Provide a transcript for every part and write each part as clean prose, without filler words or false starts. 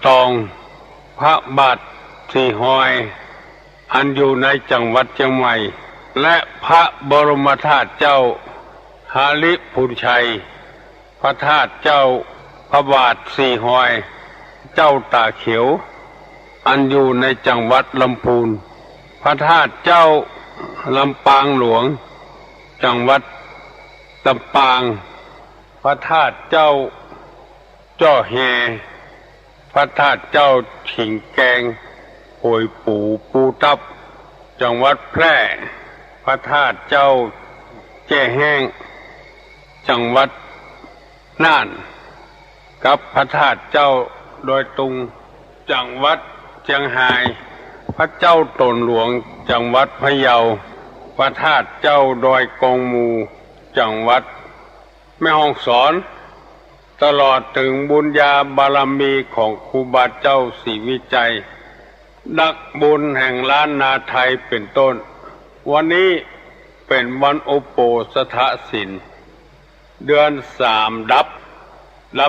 ตองพระบาทสีหอยอันอยู่ในจังหวัดเชียงใหม่และพระบรมธาตุเจ้าหาริพุนชัยพระธาตุเจ้าพระบาทสีหอยเจ้าตาเขียวอันอยู่ในจังหวัดลำพูนพระธาตุเจ้าลำปางหลวงจังหวัดลำปางพระธาตุเจ้าจ้อแฮพระธาตุเจ้าฉิงแกงโอยปูปูตับจังหวัดแพร่พระธาตุเจ้าแจ้แห้งจังหวัดน่านกับพระธาตุเจ้าดอยตุงจังหวัดเชียงรายพระเจ้าตนหลวงจังหวัดพะเยาพระธาตุเจ้าดอยกองมูจังหวัดแม่ฮ่องสอนตลอดถึงบุญญาบารมีของครูบาเจ้าศรีวิจัยนักบุญแห่งล้านนาไทยเป็นต้นวันนี้เป็นวันอุโปสถศีลเดือน3ดั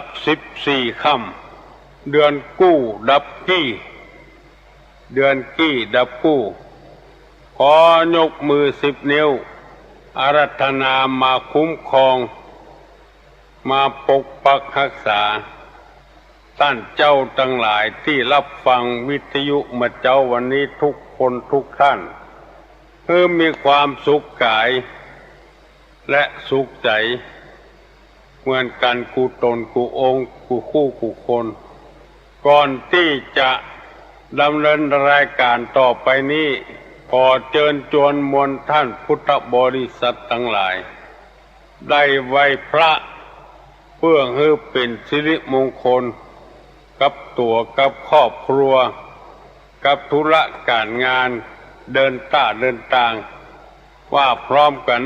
บ14ค่ำเดือนกู้ดับกี้เดือนกี้ดับกู้ขอยกมือ10 นิ้วอาราธนามาคุ้มครองมาปกปักรักษาท่านเจ้าทั้งหลายที่รับฟังวิทยุมาเจ้าวันนี้ทุกคนทุกท่านเพื่อมีความสุขกายและสุขใจเหมือนกันกูตนกูองค์กูคู่กูคนก่อนที่จะดำเนินรายการต่อไปนี้ขอเชิญชวนมวลท่านพุทธบริษัททั้งหลายได้ไหว้พระเพื่อให้เป็นสิริมงคลกับตัวกับครอบครัวกับธุระการงานเดินต่างว่าพร้อมกัน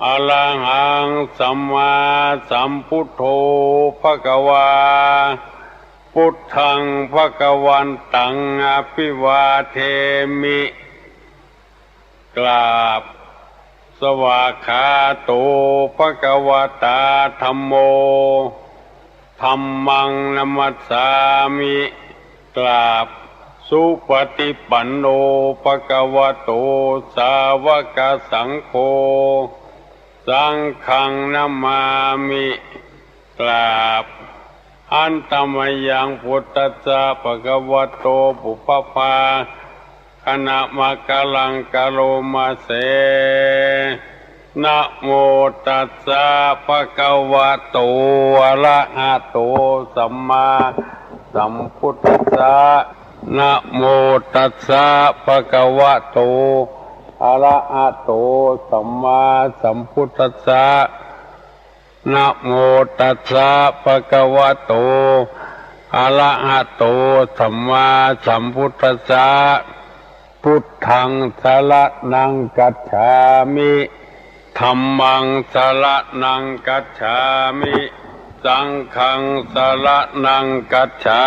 อะระหังสัมมาสัมพุทโธภควาพุทธังภควันตังอภิวาเทมิกราบสวากขาโตภควตาธัมโมธัมมังนัมมัสสามิกราบสุปฏิปันโนภควโตสาวกสังโฆสังฆังนัมมามิกราบอันตมยังพุทธัสสะภควโตปุพพาคณะมะกะลังกะโลมาเสนะโมตัสสะภะคะวะโตอะระหะโตสัมมาสัมพุทธัสสะนะโมตัสสะภะคะวะโตอะระหะโตสัมมาสัมพุทธัสสะนะโมตัสสะภะคะวะโตอะระหะโตสัมมาสัมพุทธัสสะพุทธังสรณังกัจฉามิธัมมังสรณังกัจฉามิสังฆังสรณังกัจฉา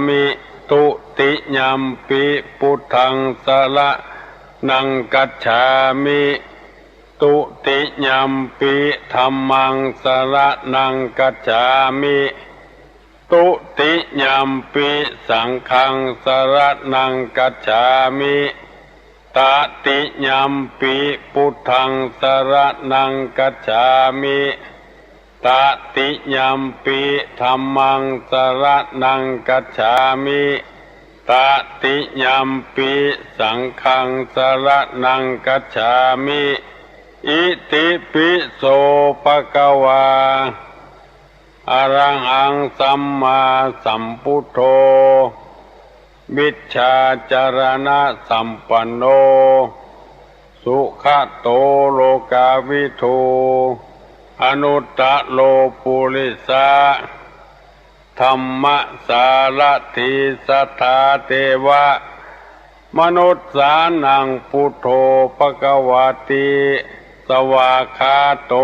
มิตุติยัมปิพุทธังสรณังกัจฉามิตุติยัมปิธัมมังสรณังกัจฉามิตุติยัมปิสังฆังสรณังกัจฉามิตติยัมปิพุทธังสรณังกัจฉามิตติยัมปิธัมมังสรณังกัจฉามิตติยัมปิสังฆังสรณังกัจฉามิอิติปิโสภะคะวาอะระหังสัมมาสัมพุทโธมิจฉาจารณะสัมปันโนสุขโตโลกาวิทูอนุตตโลปุริสาธัมมสารถิสัทธาเทวะมนุษย์สานังพุทโธภควติสวากขาโต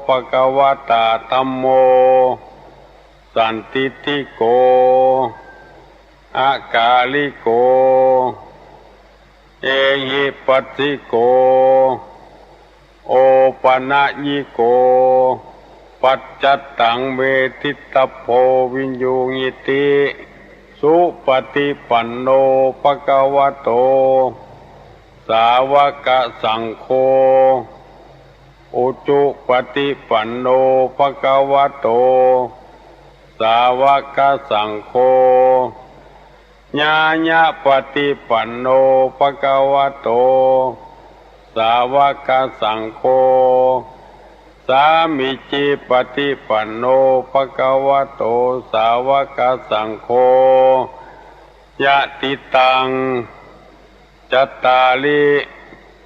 ภควตาธัมโมสันติติโกอากาลิโกเอหิปัสสิโกโอปนะยิโกปัจจตังเวทิตโพวิญญูงิติ สุปฏิปันโนภควโตสาวกสังโฆอุจุปฏิปันโนภควโตสาวกสังโฆญาญาปฏิปันโนภควโตสาวกสังโฆสามิจิปฏิปันโนภควโตสาวกสังโฆยะติตังจัตตาลิ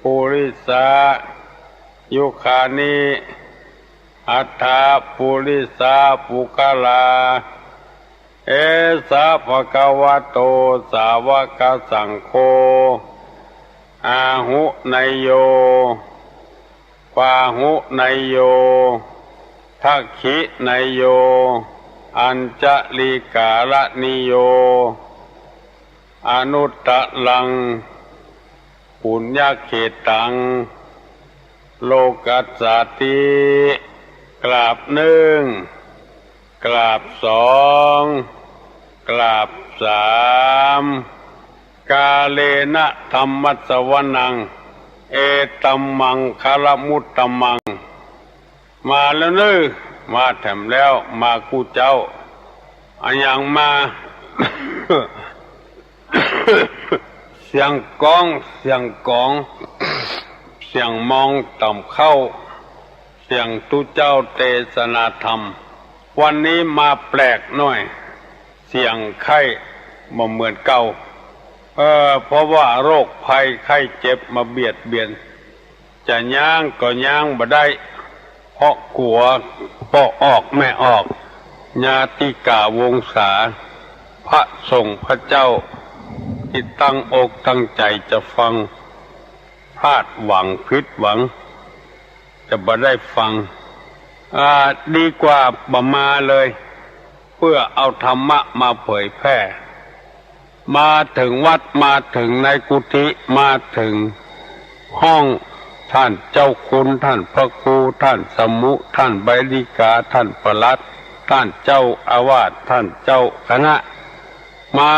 ปุริสายุคานิอัฏฐปุริสาปุคลาเอสะภควโตสาวกสังโฆอาหุไนโยปาหุไนโยทักขิไนโยอัญจลิกาลนิโยอนุตตะลังปุญญเขตังโลกัสสติกราบหนึ่งกราบสองกราบสามกาเลนะธัมมัสสวนังเอตัมมังคารมุตตมังมาแล้วนึมาแถมแล้วมากูเจ้าอันยังมา เสียงกองเสียงกองเสียงมองต่ำเข้าเสียงตุเจ้าเทศนาธรรมวันนี้มาแปลกหน่อยเสียงไข้บ่เหมือนเก่าเพราะว่าโรคภัยไข้เจ็บมาเบียดเบียนจะย่างก็ย่างบ่ได้เพราะกลัวพ่อออกแม่ออกญาติกาวงศาพระสงฆ์พระเจ้าที่ตั้งอกตั้งใจจะฟังพลาดหวังผิดหวังจะบ่ได้ฟังดีกว่าบ่มาเลยเพื่อเอาธรรมะมาเผยแพร่มาถึงวัดมาถึงในกุฏิมาถึงห้องท่านเจ้าคุณท่านพระครูท่านสมุท่านใบดิกาท่านปลัดท่านเจ้าอาวาสท่านเจ้าคณะมา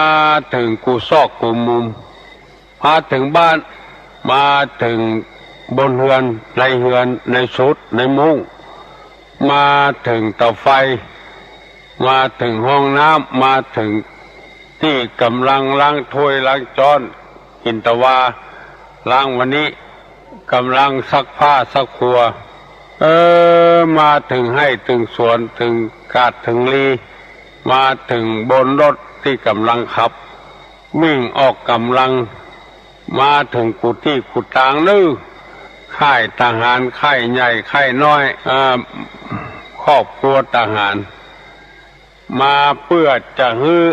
ถึงกูซอกกูมุมมาถึงบ้านมาถึงบนเรือนในเรือนในสุดในมุ้งมาถึงเตาไฟมาถึงห้องน้ำมาถึงที่กำลังล้างถ้วยล้างจานกินตะวาล้างวันนี้กำลังซักผ้าซักครัวมาถึงให้ถึงสวนถึงกาดถึงลีมาถึงบนรถที่กำลังขับวิ่งออกกำลังมาถึงกุฏิกุฏางนึกค่ายทหารค่ายใหญ่ค่ายน้อยครอบครัวทหารมาเพื่อจะฮื้อ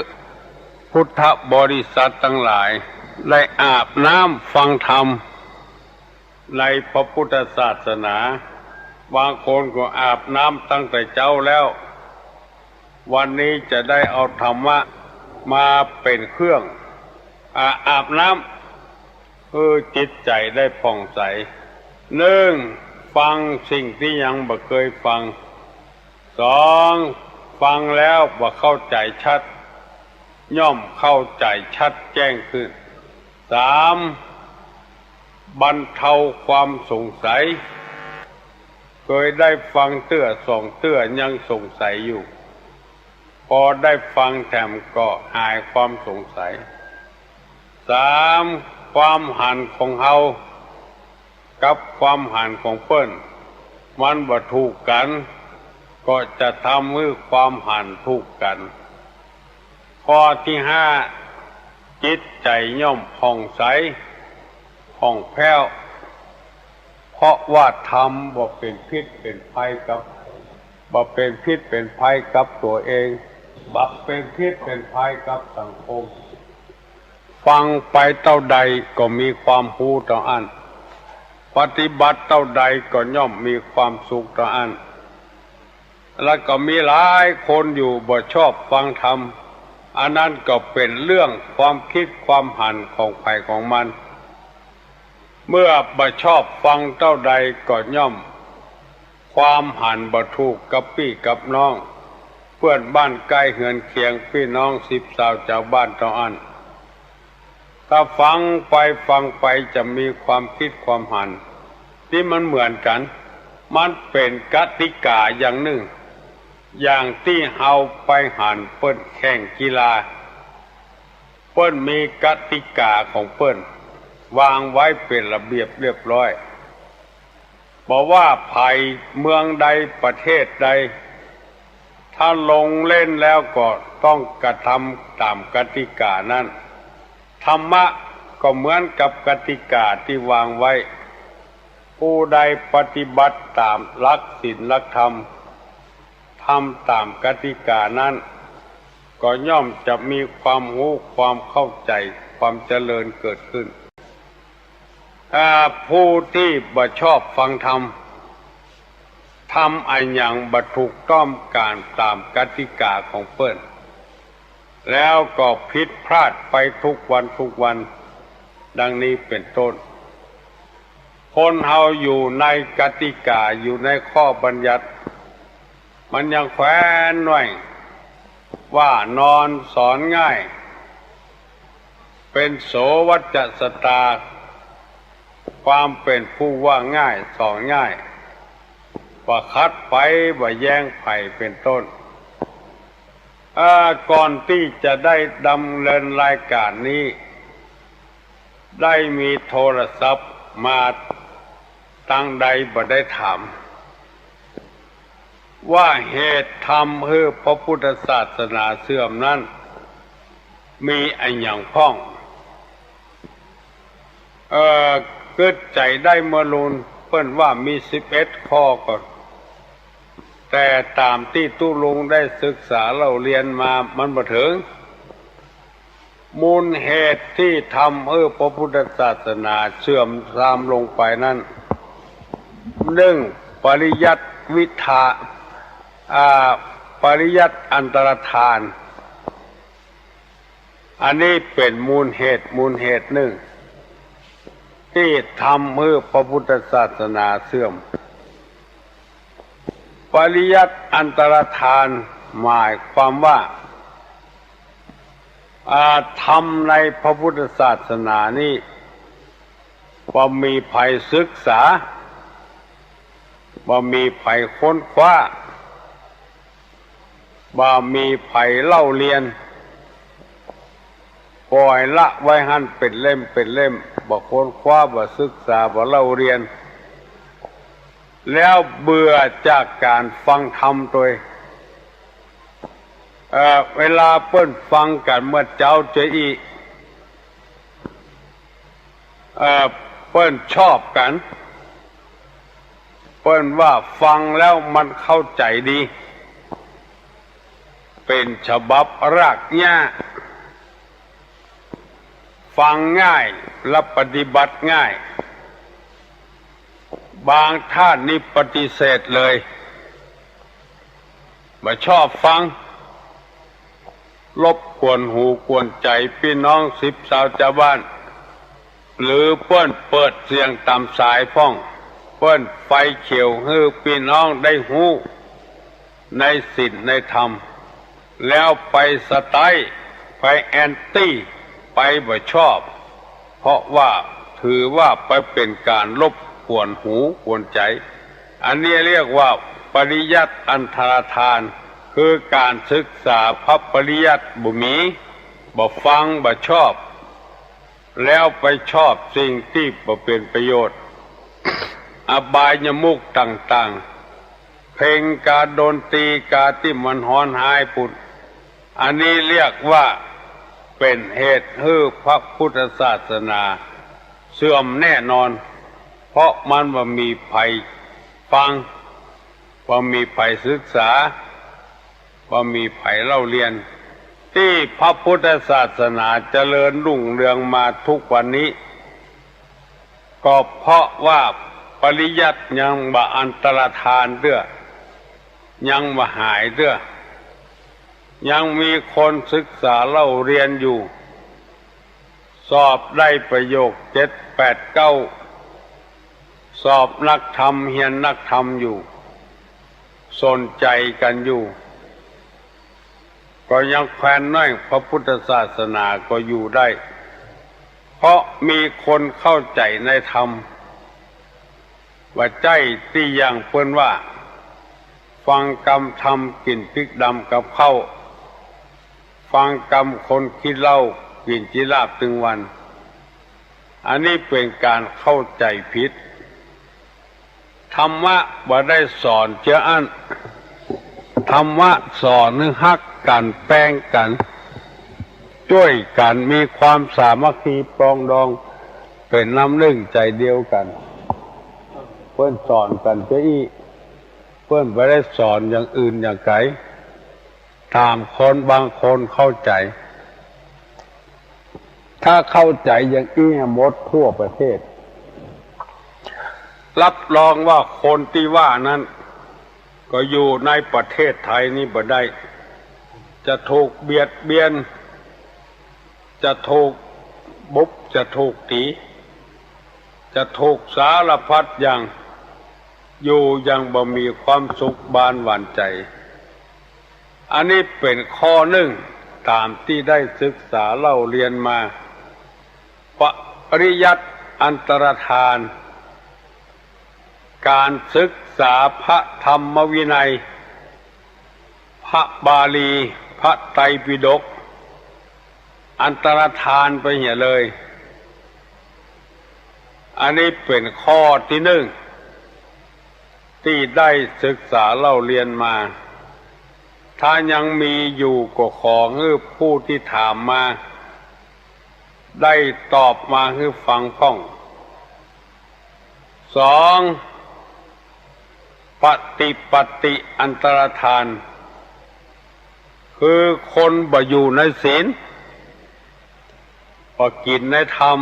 พุทธบริษัททั้งหลายได้อาบน้ำฟังธรรมในพระพุทธศาสนาบางคนก็อาบน้ำตั้งแต่เจ้าแล้ววันนี้จะได้เอาธรรมะมาเป็นเครื่องอาบน้ำจิตใจได้ผ่องใสหนึ่งฟังสิ่งที่ยังบ่เคยฟังสองฟังแล้วบ่เข้าใจชัดย่อมเข้าใจชัดแจ้งขึ้นสามบรรเทาความสงสัยเคยได้ฟังเตื้อสองเตื้อยังสงสัยอยู่พอได้ฟังแถมก็หายความสงสัยสามความหันของเฮากับความหันของเพิ่นมันบ่ถูกกันก็จะทำให้ความหันถูกกันข้อที่ห้าจิตใจย่อมผ่องใสผ่องแผ้วเพราะว่าธรรมบ่เป็นพิษเป็นภัยกับบ่เป็นพิษเป็นภัยกับตัวเองบ่เป็นพิษเป็นภัยกับสังคมฟังไปเท่าใดก็มีความรู้ต่ออันปฏิบัติเท่าใดก็ย่อมมีความสุขต่ออันแล้วก็มีหลายคนอยู่บ่ชอบฟังธรรมอันนั้นก็เป็นเรื่องความคิดความหันของใครของมันเมื่อบ่ชอบฟังเท่าใดก็ย่อมความหันบ่ถูกกับพี่กับน้อง เพื่อนบ้านใกล้เฮือนเคียงพี่น้องสิบสาวชาวบ้านต้องอันถ้าฟังไปจะมีความคิดความหันที่มันเหมือนกันมันเป็นกติกาอย่างหนึ่งอย่างที่เฮาไปหันเปิ้นแข่งกีฬาเปิ้นมีกติกาของเปิ้นวางไว้เป็นระเบียบเรียบร้อยบอกว่าภัยเมืองใดประเทศใดถ้าลงเล่นแล้วก็ต้องกระทำตามกติกานั้นธรรมะก็เหมือนกับกติกาที่วางไว้ผู้ใดปฏิบัติตามหลักศีลหลักธรรมทำตามกติกานั้นก็ย่อมจะมีความรู้ความเข้าใจความเจริญเกิดขึ้นผู้ที่บ่ชอบฟังธรรมทำอันอย่างบ่ถูกต้องการตามกติกาของเปิ้นแล้วก็ผิดพลาดไปทุกวันดังนี้เป็นต้นคนเฮาอยู่ในกติกาอยู่ในข้อบัญญัติมันยังแขวนไว้ว่านอนสอนง่ายเป็นโสวัจจสตาความเป็นผู้ว่าง่ายสอนง่ายว่าคัดไฟว่าแย้งไผ่เป็นต้นก่อนที่จะได้ดำเนินรายการนี้ได้มีโทรศัพท์มาตั้งใดบ่ได้ถามว่าเหตุทำให้พระพุทธศาสนาเสื่อมนั้นมีอันอย่างพ้องเกิดใจได้เมื่อลุนเพิ่นว่ามี11 ข้อก่อนแต่ตามที่ตู้ลุงได้ศึกษาเราเรียนมามันบ่ถึงมูลเหตุที่ทำให้พระพุทธศาสนาเสื่อมทรามลงไปนั้น1ปริยัติวิทาปริยัติอันตรธานอันนี้เป็นมูลเหตุหนึ่งที่ทำให้พระพุทธศาสนาเสื่อมปริยัติอันตรธานหมายความว่าธรรมในพระพุทธศาสนานี้บ่มีภัยศึกษาบ่มีภัยค้นคว้าบ่มีภัยเล่าเรียนปล่อยละไว้หั่นเป็นเล่มบ่ค้นคว้าบ่ศึกษาบ่เล่าเรียนแล้วเบื่อจากการฟังธรรมตัวเวลาเปิ้นฟังกันเมื่อเจ้าเจอีเปิ้นชอบกันเปิ้นว่าฟังแล้วมันเข้าใจดีเป็นฉบับรากหญ้าฟังง่ายและปฏิบัติง่ายบางท่านนี่ปฏิเสธเลยไม่ชอบฟังรบกวนหูกวนใจพี่น้องสิบสาวชาวบ้านหรือเปิ้นเปิดเสียงตามสายพ้องเปิ้นไฟเขียวให้พี่น้องได้หูในศีลในธรรมแล้วไปสไตล์ไปแอนตี้ไปบ่ชอบเพราะว่าถือว่าไปเป็นการรบกวนหูกวนใจอันนี้เรียกว่าปริยัติอันตรธานคือการศึกษาพระปริยัติบ่มีบ่ฟังบ่ชอบแล้วไปชอบสิ่งที่บ่เป็นประโยชน์อบายมุขต่างๆเพลงการดนตรีการที่มันฮ้อนหายปุ่นอันนี้เรียกว่าเป็นเหตุให้พระพุทธศาสนาเสื่อมแน่นอนเพราะมันบ่มีภัยฟังบ่มีภัยศึกษาบ่มีภัยเล่าเรียนที่พระพุทธศาสนาเจริญรุ่งเรืองมาทุกวันนี้ก็เพราะว่าปริยัติยังบ่อันตรธานเด้อยังบ่หายเด้อยังมีคนศึกษาเล่าเรียนอยู่สอบได้ประโยค7 8 9สอบนักธรรมเรียนนักธรรมอยู่สนใจกันอยู่ ก็ยังแคว้นน้อยพระพุทธศาสนาก็อยู่ได้เพราะมีคนเข้าใจในธรรมว่าใจที่อย่างเพิ่นว่าฟังกรรมทำกินพริกดำกับข้าวฟังกรรมคนคิดเหล้ากินจิราบตึงวันอันนี้เป็นการเข้าใจผิดธรรมะบ่ได้สอนเจ้าอันธรรมะสอนนึกฮักกันแป้งกันช่วยกันมีความสามัคคีปรองดองเป็นน้ำหนึ่งใจเดียวกันเพื่อนสอนกันเจ้าอี้เพื่อนไม่ได้สอนอย่างอื่นอย่างไกลตามคนบางคนเข้าใจถ้าเข้าใจอย่างอี้หมดทั่วประเทศรับรองว่าคนที่ว่านั้นก็อยู่ในประเทศไทยนี่บ่ได้จะถูกเบียดเบียนจะถูกบุบจะถูกตีจะถูกสารพัดอย่างอยู่ยังบ่มีความสุขบานหวานใจอันนี้เป็นข้อหนึ่งตามที่ได้ศึกษาเล่าเรียนมาปริยัติอันตรธานการศึกษาพระธรรมวินัยพระบาลีพระไตรปิฎกอันตรธานไปเหี่ยเลยอันนี้เป็นข้อที่หนึ่งที่ได้ศึกษาเล่าเรียนมาถ้ายังมีอยู่ก็ขอให้ผู้ที่ถามมาได้ตอบมาให้ฟังพ้องสองปฏิปัติอันตรธานคือคนบ่อยู่ในศีลบ่กินในธรรม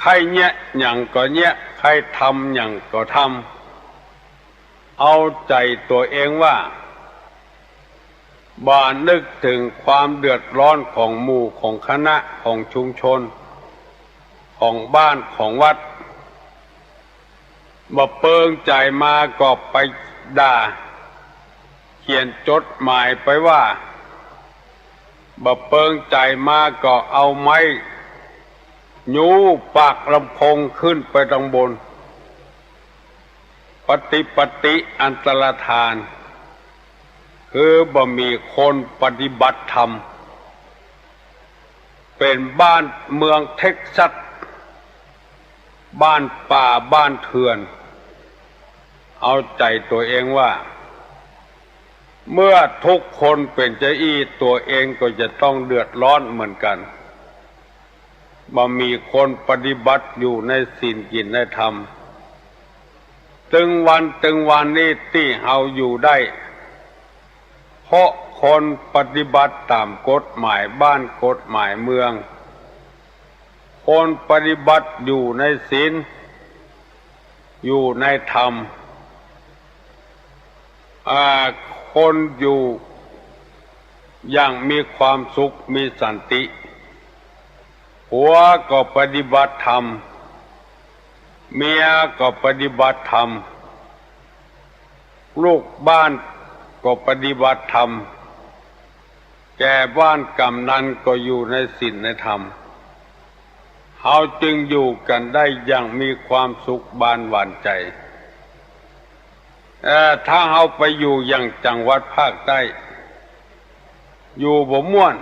ใครเนี่ยอย่างก็เนี่ยใครทำอย่างก็ทำเอาใจตัวเองว่าบ่นึกถึงความเดือดร้อนของหมู่ของคณะของชุมชนของบ้านของวัดบ่เปิงใจมาก็ไปด่าเขียนจดหมายไปว่าบ่เปิงใจมาก็เอาไม้ยูปากลำโพงขึ้นไปตรงบนปฏิปติอันตรธานคือบ่มีคนปฏิบัติธรรมเป็นบ้านเมืองเท็กซัสบ้านป่าบ้านเถื่อนเอาใจตัวเองว่าเมื่อทุกคนเป็นเจ้าอี้ตัวเองก็จะต้องเดือดร้อนเหมือนกันบ่มีคนปฏิบัติอยู่ในศีลกินในธรรมตึงวันนี้ที่เฮาอยู่ได้เพราะคนปฏิบัติตามกฎหมายบ้านกฎหมายเมืองคนปฏิบัติอยู่ในศีลอยู่ในธรรมคนอยู่อย่างมีความสุขมีสันติผัวก็ปฏิบัติธรรมเมียก็ปฏิบัติธรรมลูกบ้านก็ปฏิบัติธรรมแก่บ้านกำนันก็อยู่ในศีลในธรรมเขาจึงอยู่กันได้อย่างมีความสุขบานหวานใจถ้าเขาไปอยู่อย่างจังหวัดภาคใต้อยู่บ่ม่วน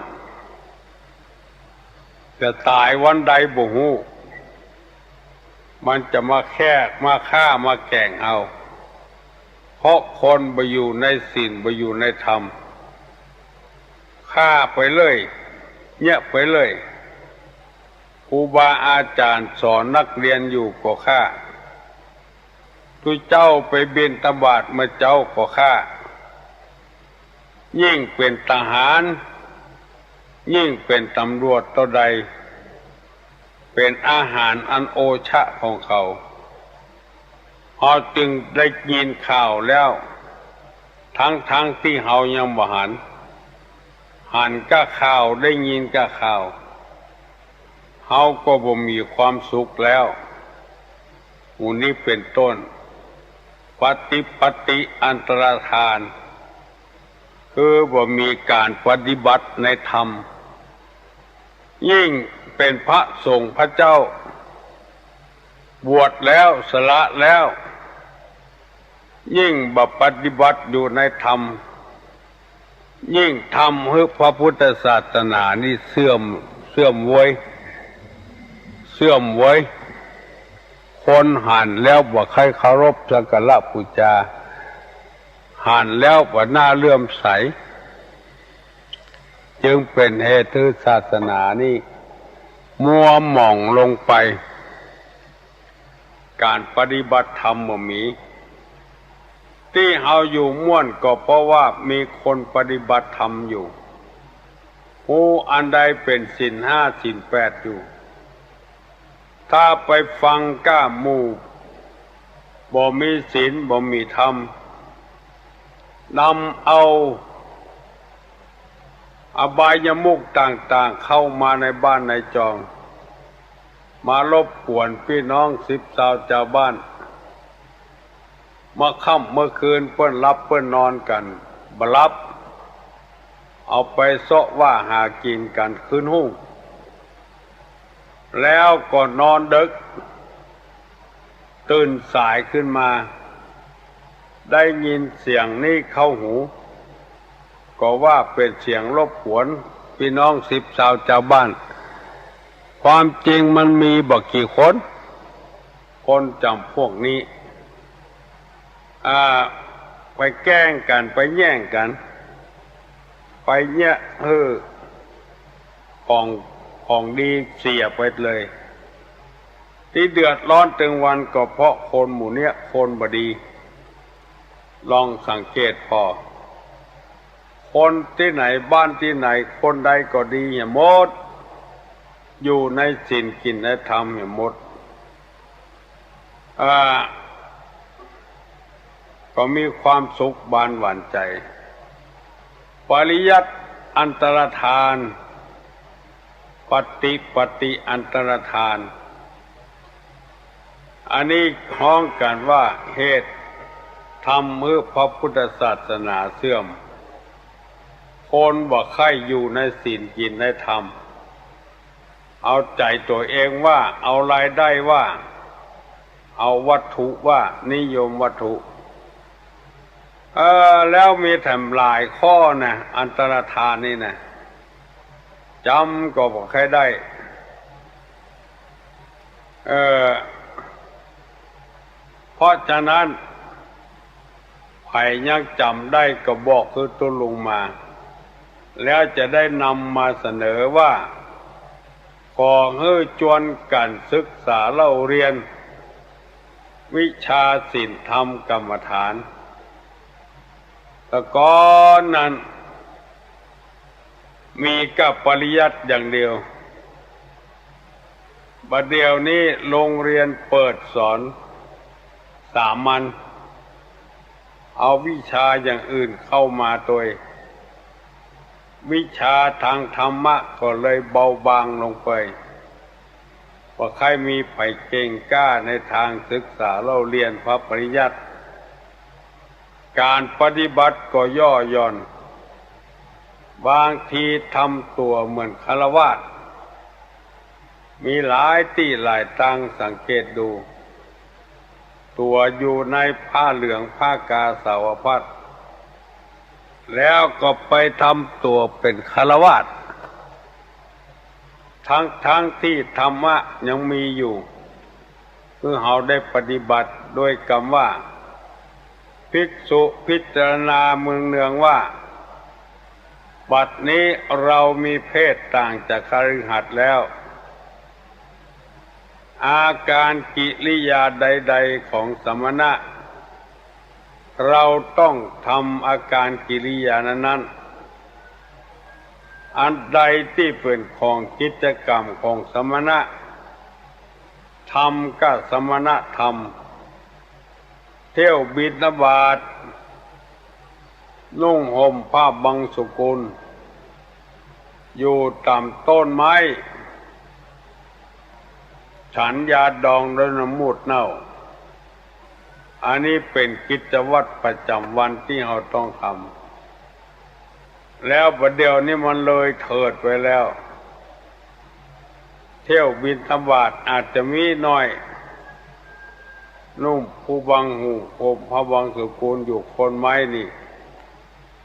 จะตายวันใดบ่ฮู้มันจะมาแค่มาฆ่ามาแกล้งเอาเพราะคนบ่อยู่ในศีลบ่อยู่ในธรรมฆ่าไปเลยเนี่ยไปเลยครูบาอาจารย์สอนนักเรียนอยู่ก็ฆ่าทุเจ้าไปบิณฑบาตเมื่อเจ้าก็ฆ่ายิ่งเป็นทหารยิ่งเป็นตำรวจตัวใดเป็นอาหารอันโอชะของเขาเขาจึงได้ยินข่าวแล้วทั้งที่เขายังบ่หันก็ข่าวได้ยินก็ข่าวเขาก็บ่มีความสุขแล้วหมู่นี้เป็นต้นปฏิปติอันตรธานค คือบ่มีการปฏิบัติในธรรมยิ่งเป็นพระสงฆ์พระเจ้าบวชแล้วสละแล้วยิ่งบ่ปฏิบัติอยู่ในธรรมยิ่งทำให้พระพุทธศาสนานี่เสื่อมไว้คนหันแล้วบ่ใครเคารพสักการะบูชาหันแล้วบ่น่าเลื่อมใสจึงเป็นเหตุที่ศาสนานี่มัวหม่องลงไปการปฏิบัติธรรมบ่มีที่เฮาอยู่ม่วนก็เพราะว่ามีคนปฏิบัติธรรมอยู่ผู้อันใดเป็นศีลห้าศีลแปดอยู่ถ้าไปฟังก้าหมู่บ่มีศีลบ่มีธรรมนำเอาอบายมุขต่างๆเข้ามาในบ้านในจองมารบกวนพี่น้อง10 ชาวบ้านมาค่ำเมื่อคืนเปิ้นรับเปิ้นนอนกันบ่รับเอาไปเสาะว่าหากินกันคืนหุ้งแล้วก็นอนดึกตื่นสายขึ้นมาได้ยินเสียงนี้เข้าหูก็ว่าเป็นเสียงรบกวนพี่น้อง10 ชาวบ้านความจริงมันมีบ่กี่คนจำพวกนี้ไปแกล้งกันไปแย่งกันไปเนี่ยของดีเสียไปเลยที่เดือดร้อนถึงวันก็เพราะคนหมู่เนี้ยคนบดีลองสังเกตพอคนที่ไหนบ้านที่ไหนคนใดก็ดีอย่าหมดอยู่ในศีลกินในธรรมอย่าหมดก็มีความสุขบานหวานใจปริยัติอันตรธานปฏิอันตรธานอันนี้ห้องกันว่าเหตุทำให้พระพุทธศาสนาเสื่อมคนบ่ใครอยู่ในศีลกินในธรรมเอาใจตัวเองว่าเอารายได้ว่าเอาวัตถุว่านิยมวัตถุแล้วมีแถมหลายข้อนะอันตรธานนี่นะจำก็บอกใครได้เพราะฉะนั้นใครยังจำได้ก็บอกคือตัวลงมาแล้วจะได้นำมาเสนอว่าขอให้จวนกันศึกษาเล่าเรียนวิชาศีลธรรมกรรมฐานแต่ก่อนนั้นมีกับปริยัติอย่างเดียวบัดเดี๋ยวนี้โรงเรียนเปิดสอนสามัญเอาวิชาอย่างอื่นเข้ามาตัววิชาทางธรรมะก็เลยเบาบางลงไปว่าใครมีไผเก่งกล้าในทางศึกษาเล่าเรียนพระปริยัติการปฏิบัติก็ย่อหย่อนบางทีทำตัวเหมือนฆราวาสมีหลายที่หลายทางสังเกตดูตัวอยู่ในผ้าเหลืองผ้ากาสาวพัสแล้วก็ไปทำตัวเป็นฆราวาสทั้งที่ธรรมะยังมีอยู่คือเราได้ปฏิบัติโดยคำว่าภิกษุพิจารณาเนืองว่าบัดนี้เรามีเพศต่างจากคฤหัสถ์แล้วอาการกิริยาใดๆของสมณะเราต้องทำอาการกิริยานั้นอันใดที่เป็นของกิจกรรมของสมณะทำก็สมณธรรมเที่ยวบิณฑบาตนุ่งห่มผ้าบังสุกุลอยู่ต่ำต้นไม้ฉันยาดองด้วยน้ำมูดเน่าอันนี้เป็นกิจวัตรประจำวันที่เราต้องท แล้วประเดี๋ยวนี้มันเลยเถิดไปแล้วเที่ยวบิณฑบาตอาจจะมีน้อยนุ่มผู้บังหูผมพระบังสุกูลอยู่คนไม้นี่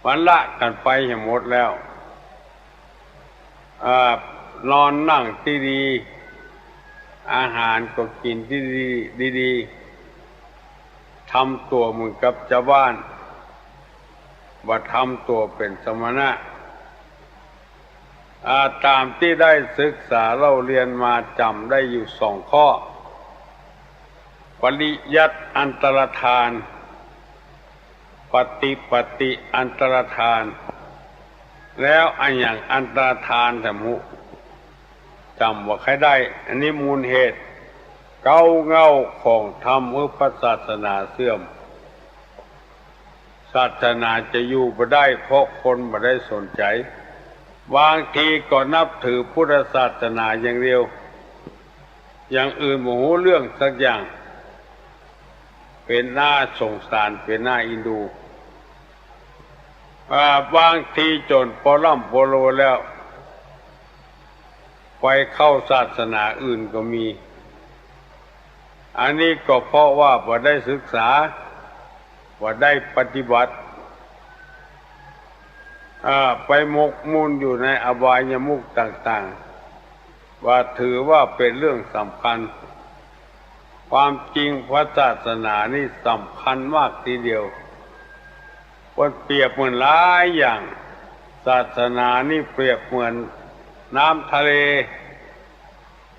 มันละกันไปให้หมดแล้วนอนนั่งที่ดีอาหารก็กินที่ดีทำตัวเหมือนกับชาวบ้านว่าทำตัวเป็นสมณะตามที่ได้ศึกษาเล่าเรียนมาจำได้อยู่2 ข้อปริยัติอันตรธานปฏิอันตรธานแล้วอันอย่างอันตรธานสมุจำว่าใครได้อันนี้มูลเหตุเก้าเงาของธรรมพระศาสนาเสื่อมศาสนาจะอยู่บ่ได้เพราะคนบ่ได้สนใจบางทีก็นับถือพุทธศาสนาอย่างเดียวอย่างอื่นบ่รู้เรื่องสักอย่างเป็นหน้าสงสารเป็นหน้าอินดูบางทีจนพอล่ำพอโลแล้วไปเข้าศาสนาอื่นก็มีอันนี้ก็เพราะว่าบ่ได้ศึกษาบ่ได้ปฏิบัติไปหมกมุ่นอยู่ในอบายมุขต่างๆว่าถือว่าเป็นเรื่องสำคัญความจริงพระศาสนานี่สำคัญมากทีเดียวมันเปรียบเหมือนหลายอย่างศาสนานี่เปรียบเหมือนน้ำทะเล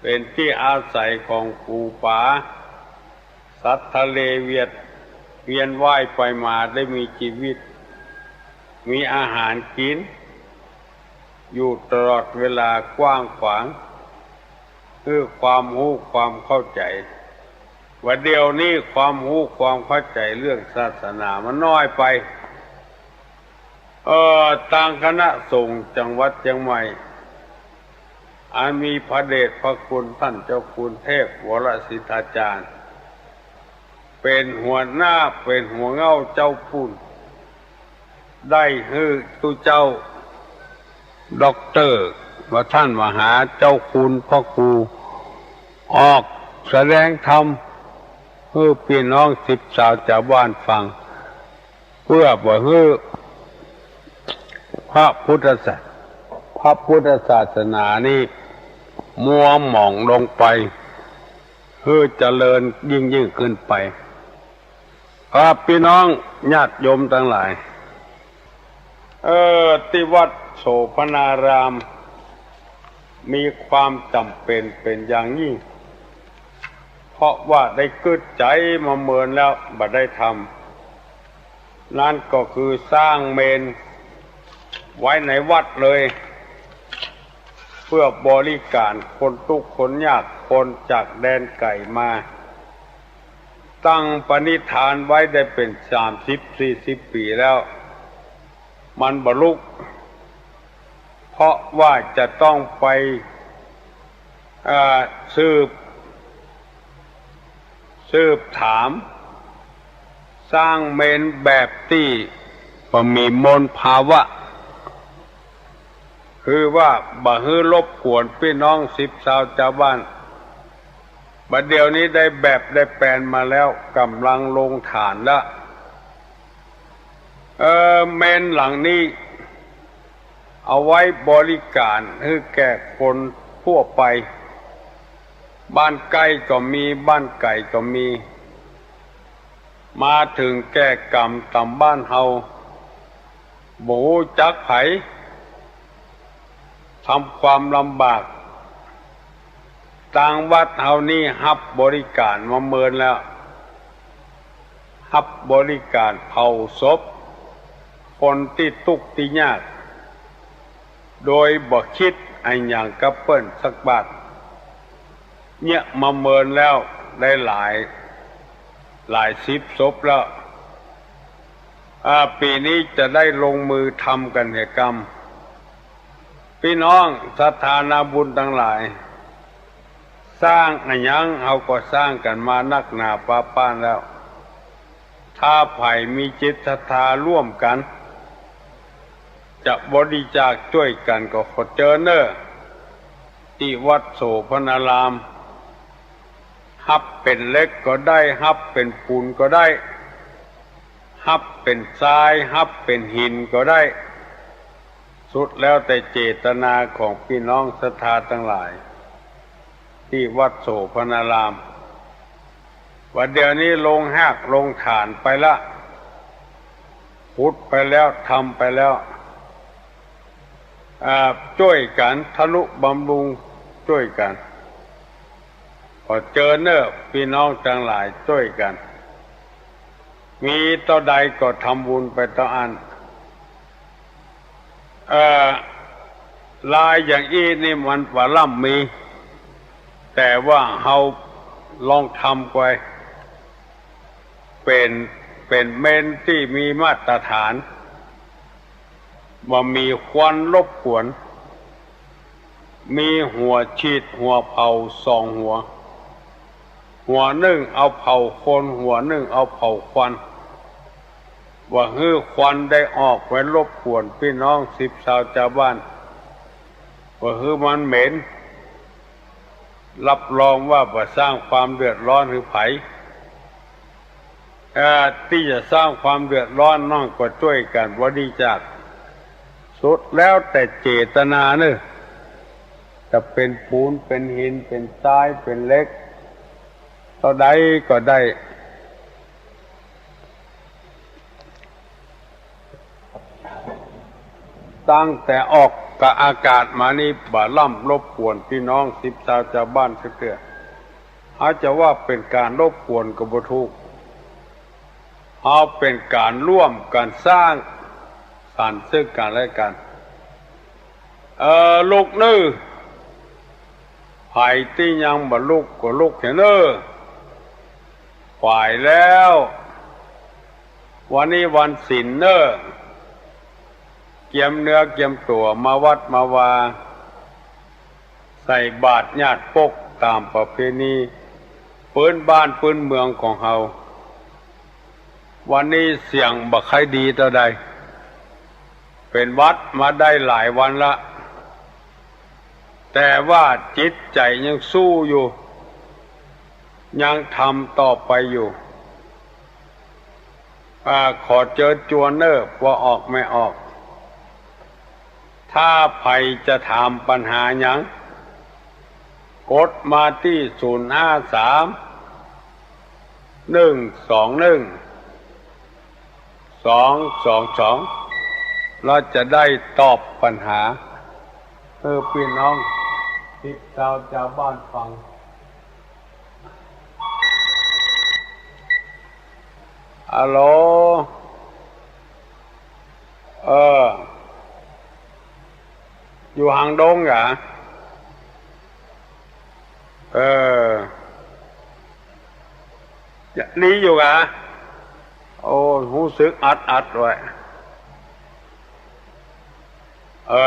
เป็นที่อาศัยของปูปลาสัตว์ทะเลเวียนว่ายไปมาได้มีชีวิตมีอาหารกินอยู่ตลอดเวลากว้างขวางคือความรู้ความเข้าใจว่าเดี๋ยวนี้ความรู้ความเข้าใจเรื่องศาสนามันน้อยไปทางคณะสงฆ์จังหวัดเชียงใหม่มีพระเดชพระคุณท่านเจ้าคุณเทพวรสิทธาจารย์เป็นหัวหน้าเป็นหัวเง่าเจ้าปุ่นได้ฮือตุเจ้าด็อกเตอร์ว่าท่านมหาเจ้าคุณพ่อครูออกแสดงธรรมให้พี่น้อง10 สาวชาวบ้านฟังเพื่อบ่ให้พระพุทธศาสนานี่มัวหม่องลงไปเพื่อเจริญยิ่งขึ้นไปพี่น้องญาติโยมทั้งหลายที่วัดโสภณารามมีความจำเป็นเป็นอย่างยิ่งเพราะว่าได้กึศใจมาเมินแล้วบ่ได้ทำนั่นก็คือสร้างเมนไว้ในวัดเลยเพื่อบริการคนทุกข์คนยากคนจากแดนไกลมาตั้งปณิธานไว้ได้เป็น30-40 ปีแล้วมันบรรลุเพราะว่าจะต้องไปสืบถามสร้างเมนแบบที่มีมลภาวะคือว่าบ่ให้รบกวนพี่น้อง10 สาวชาวบ้านบัดเดี๋ยวนี้ได้แบบได้แปลนมาแล้วกำลังลงฐานแล้วเมนหลังนี้เอาไว้บริการให้แก่คนทั่วไปบ้านใกล้ก็มีบ้านไกลก็มีมาถึงแก่กรรมตามบ้านเฮาบ่รู้จักไผทำความลำบากทางวัดเฮานี่รับบริการมาเมินแล้วรับบริการเผาศพคนที่ทุกข์ที่ยากโดยบ่คิดอันหยังกับเปิ้นสักบาทเนี่ยมาเมินแล้วได้หลาย10 ศพแล้วปีนี้จะได้ลงมือทำกันเหตุกรรมพี่น้องศรัทธานาบุญทั้งหลายสร้างอันยังเขาก็สร้างกันมานักหนาป้านแล้วถ้าไผ่มีจิตศรัทธาร่วมกัน จะบริจาคช่วยกันก็ขอเจอเนอะที่วัดโสภณารามฮับเป็นเล็กก็ได้ฮับเป็นปูนก็ได้ฮับเป็นทรายฮับเป็นหินก็ได้สุดแล้วแต่เจตนาของพี่น้องศรัทธาทั้งหลายที่วัดโสภณารามวันเดี๋ยวนี้ลงแหกลงฐานไปละพุทธไปแล้วทำไปแล้วช่วยกันทะลุบำรุงช่วยกันขอเจอเนอะพี่น้องทั้งหลายช่วยกันมีต่อใดก็ทำบุญไปต่ออันลายอย่างอี้นี่มันว่าล่ำมีแต่ว่าเฮาลองทำไปเป็นเมนที่มีมาตรฐานว่ามีควันรบกวนมีหัวฉีดหัวเผา2 หัวหนึ่งเอาเผาคนหัวหนึ่งเอาเผาควันว่าฮื้อควันได้ออกไปรบกวนพี่น้อง10 ชาวชาวบ้านว่าฮื้อมันเหม็นรับรองว่าจะสร้างความเดือดร้อนหรือไผที่จะสร้างความเดือดร้อนน้องก็ช่วยกันบริจาคสุดแล้วแต่เจตนาเนอะจะเป็นปูนเป็นหินเป็นทรายเป็นเหล็กเท่าใดก็ได้ตั้งแต่ออกกับอากาศมานี่บ่ล่ำรบกวนพี่น้อง10 ชาวชาวบ้านเถื่ออาจจะว่าเป็นการรบกวนก็บ่ถูกเอาเป็นการร่วมกันสร้างสรรค์ซึ่งกันและกันลูกนื้อไผ่ที่ยังบ่ลูกก็ลูกเห็นเนอฝ่ายแล้ววันนี้วันศีลเนอเกียมเนื้อเกียมตัวมาวัดมาวาใส่บาตรญาติปกตามประเพณีปืนบ้านปืนเมืองของเฮาวันนี้เสียงบ่ค่อยดีเท่าใดเป็นวัดมาได้หลายวันละแต่ว่าจิตใจยังสู้อยู่ยังทำต่อไปอยู่ขอเจอจวนเนอว่าออกไม่ออกถ้าใครจะถามปัญหาหยังกดมาที่053-121-222เราจะได้ตอบปัญหาพี่น้องที่ชาวบ้านฟังฮัลโหลอยู่หางดงเหรอนี่อยู่เหรอโอ้รู้สึกอัดไว้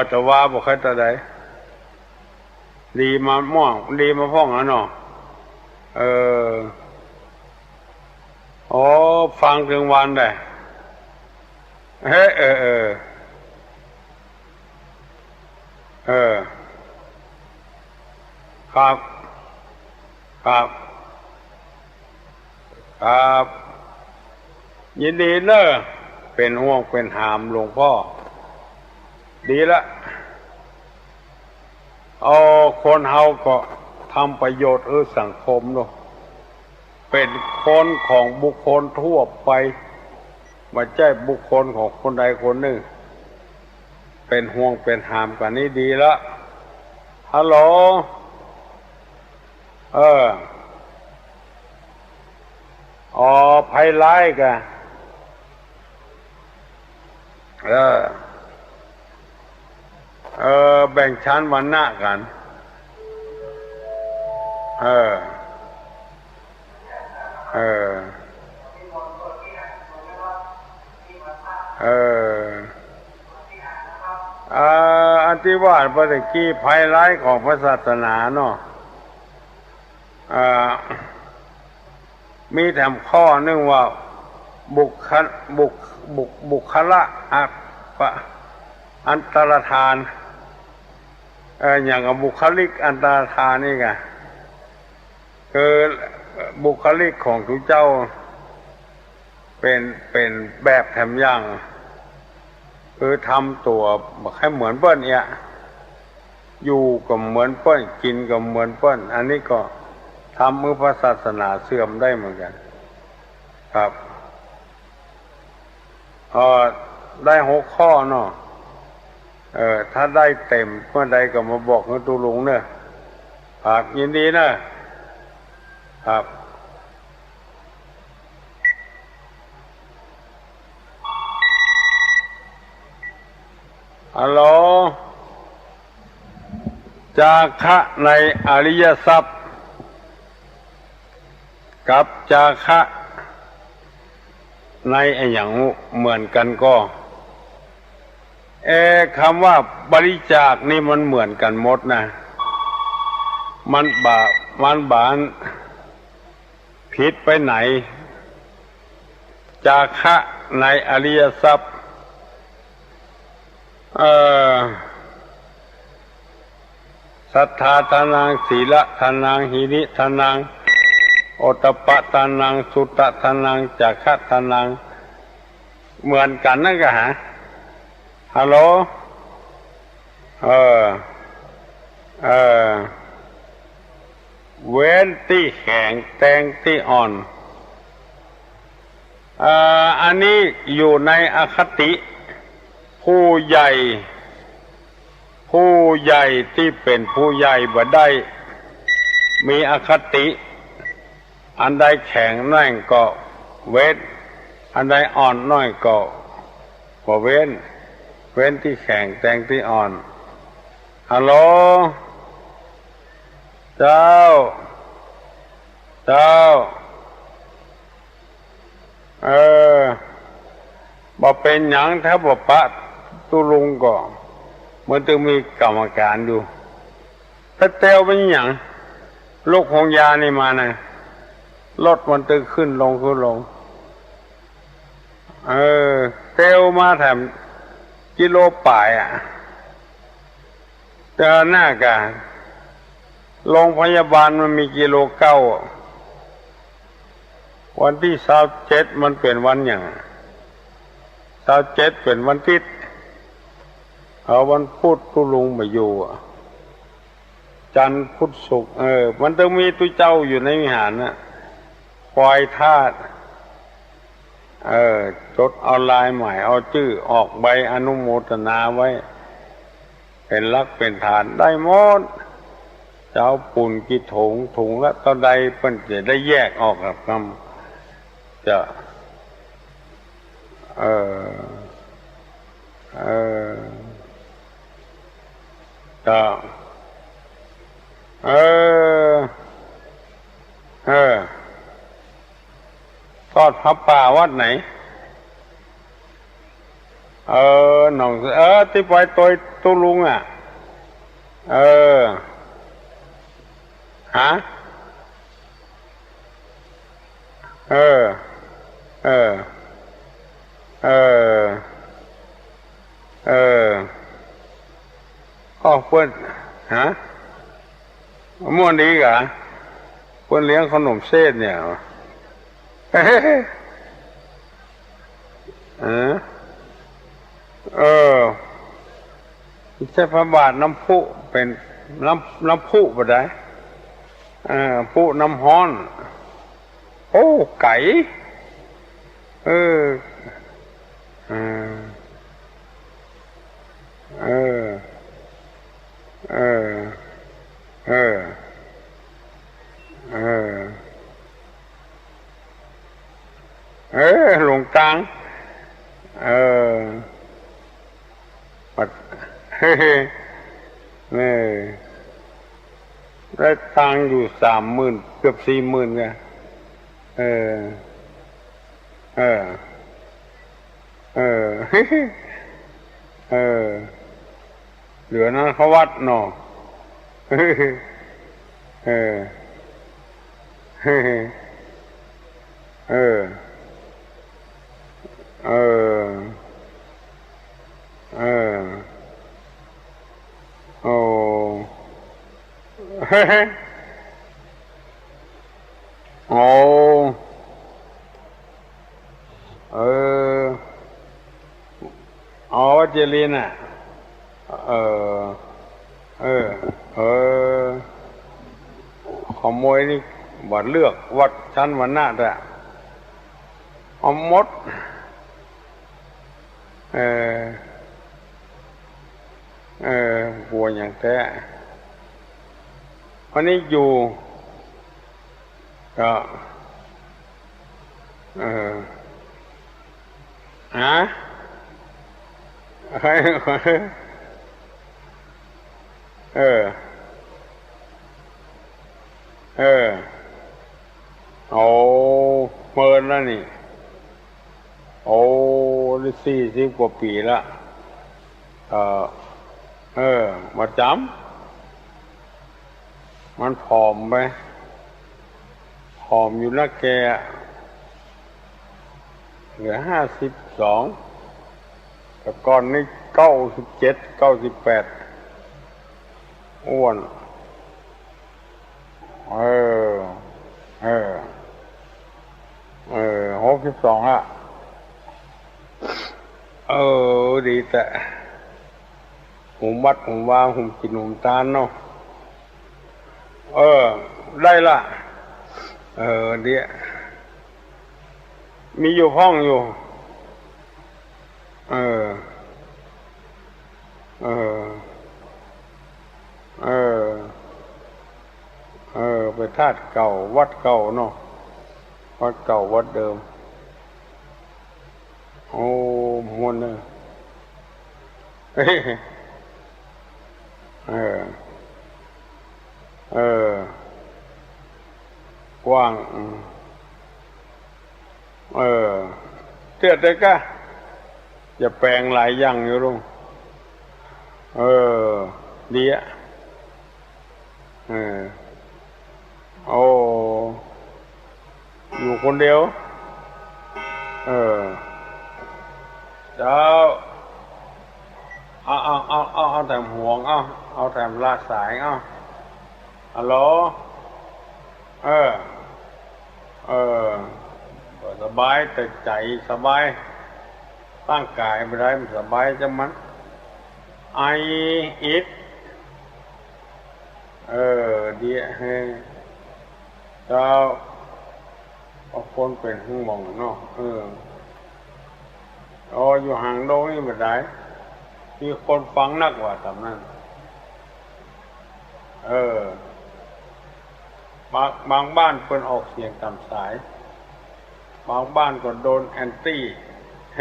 แต่ว่าบอกใครแต่ใดดีมาม่วงดีมาพ่องแล้วเนาะฟังถึงวันได้ครับยินดีเนอะเป็นห่วงเป็นหามหลวงพ่อดีละคนเฮาก็ทำประโยชน์สังคมเนาะเป็นคนของบุคคลทั่วไปไม่ใช่บุคคลของคนใดคนหนึ่งเป็นห่วงเป็นหามกันนี่ดีละฮัลโหลภัยร้ายกันแบ่งชั้นวรรณะกันอันที่ว่าปฏิกี้ภัยร้ายของพระศาสนาเนาะมีแถมข้อนึงว่าบุคละ อันตรธานอย่างกับบุคลิกอันตรธานนี่ไงคือบุคลิกของทุกเจ้าเป็นแบบแถมอย่างคือทำตัวให้เหมือนเปิ้นเนี่ยอยู่ก็เหมือนเปิ้นกินก็เหมือนเปิ้นอันนี้ก็ทำมือพระศาสนาเสื่อมได้เหมือนกันครับได้6 ข้อเนาะถ้าได้เต็มเมื่อใดก็มาบอกให้ตูลุงเนอะครับยินดีนะครับฮัลโหลจาคะในอริยทรัพย์กับจาคะในอย่างเหมือนกันก็คำว่าบริจาคนี่มันเหมือนกันหมดนะมันบานผิดไปไหนจาคะในอริยทรัพย์ศรัทธาทานังศีลทานังหิริทานังโอตตัปปะทานังสุตตะทานังจาคะทานังเหมือนกันนั่นก็หาฮัลโหลเว้นที่แข็งแตงที่อ่อนอันนี้อยู่ในอคติผู้ใหญ่ที่เป็นผู้ใหญ่บ่ได้มีอคติอันใดแข็งแน่งก็เว้นอันใดอ่อนน้อยก็เว้นที่แข็งแตงที่อ่อนฮัลโหลเจ้าบ่เป็นหยังถ้าบ่ปะตุลุงก็มันต้องมีกรรมการอยู่ถ้าเตวเป็นหยังลูกของยานี่มานะรถมันตึงขึ้นลงเตวมาแถมกิโลป่ายเจอหน้ากันโรงพยาบาลมันมีกิโล9วันที่27มันเป็นวันอย่าง27เป็นวันอาทิตย์วันพุธตุลุงมาอยู่จันทร์พุธศุกร์มันต้องมีตุเจ้าอยู่ในวิหารนะคอยธาตุจดเอาลายใหม่เอาชื่อออกใบอนุโมทนาไว้เป็นลักเป็นฐานได้หมดเจ้าปุ่นกี่ถุงละตอนใดเพิ่นจะได้แยกออกกับคำจะทอดพระป่าวัดไหนหนองที่ไปตัวลุงฮะก็เพื่อนฮะม่วนดีกะเพื่อนเลี้ยงขนมเส้นเนี่ยใช่พระบาทน้ำพุเป็นน้ำพุบ่ได้พุน้ำฮ้อนโอ้ไก่หลวงตังได้ตังอยู่30,000เกือบ40,000ไงเหลือนั้นเขาวัดเนาะ โอ้เฮ้โอ้เอออ๋อวัดเจริญน่ะเออเออเออขโมยนี่บัดเลือกวัดชั้นวันหน้าแต่เอามดเออเออบัวอย่างแท้วันนี้อยู่ก็เออฮะเออเออโอ้เมินแล้วนี่โอ้ได้40 กว่าปีละเออมาจำมันผอมไปผอมอยู่นะแกเหลือ52แต่ก่อนนี่97 98อ้วนเออ62อ่ะดีแต่หุ่มวัดหุ่มวางหุ่มกินหุ่มตาลเนาะได้ละเดี๋ยวมีอยู่ห้องอยู่ไปธาตุเก่าวัดเก่าเนาะวัดเก่าวัดเดิมโอ้มวนเลยกว้างเทือดเลยกะอย่าแปลงหลายอย่างอยู่ลุงดีอ่ะโอ้อยู่คนเดียวเจ้าเอาแต่ห่วงเอาแต่ลากสายฮัลโหลสบายแต่ใจสบายร่างกายไม่ได้มันสบายจะมันไออิดดีเจ้าเอาคนเป็นหึ่งมองเนาะอยู่ห่างโลกนี่ไม่ได้มีคนฟังนักกว่าตามนั้นบางบ้านเพิ่นออกเสียงตามสายบางบ้านก็โดนแอนตี้เ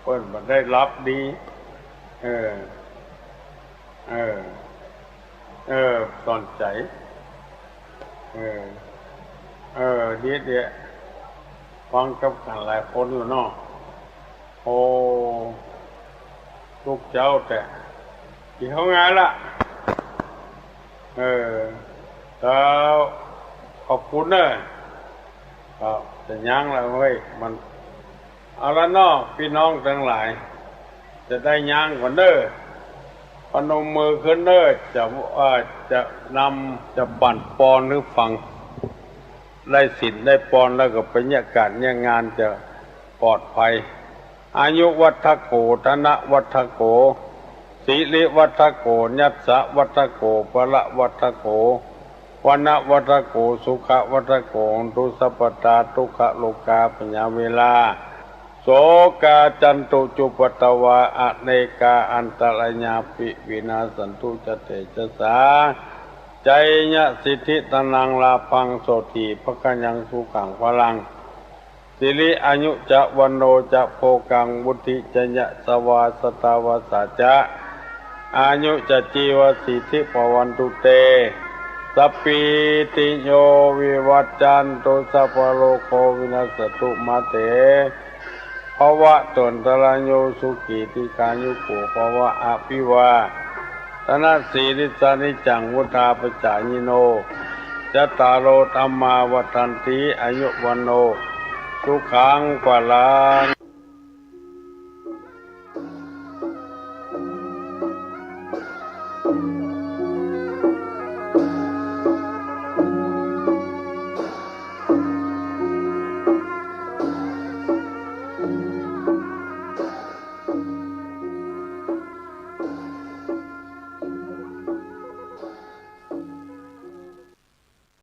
พิ่นบ่ได้รับดีสนใจเดี๋ยวฟังกับกันหลายคนอยู่เนาะโอ้ลูกเจ้าแต่ที่เขางานละแล้วขอบคุณเนอะจะยั้งแล้วเฮ้ยมันเอาละเนาะพี่น้องทั้งหลายจะได้ยั้งก่อนเด้อพนมมือขึ้นเด้อจะนำจะบั่นปอนหรือฟังได้ศีลได้ปอนแล้วก็เป็นการงานจะปลอดภัยอายุวัฏโกธนะวัฏโกสิริวัฏโกญัสสะวัฏโกพละวัฏโกวนะวัฏโกสุขวัฏโกทุสัพพตาทุกขโลกาปัญญาเวลาโสกาจันตุจุปตวาอเนกาอันตรายาปิวินาสันตุจเตจสาใจญะสิทธิตนังลาพังโสติภคยังสุขังพลังสิริอายุจะวันโนจะโภกังบุติจญะสวาสตาวาสาจะอายุจะจีวสิทธิปวันตุเตสัพพิติโยวิวัจจันตุสัพพโลกโควินัสตุมาเตภวะตนตรัญโยสุขีติกายุโกภวะอภิวาทนาสีริสานิจังวุธาปจายิโนจัตตารโอธัมมาวัฏันติอายุวันโนสุขังพลัง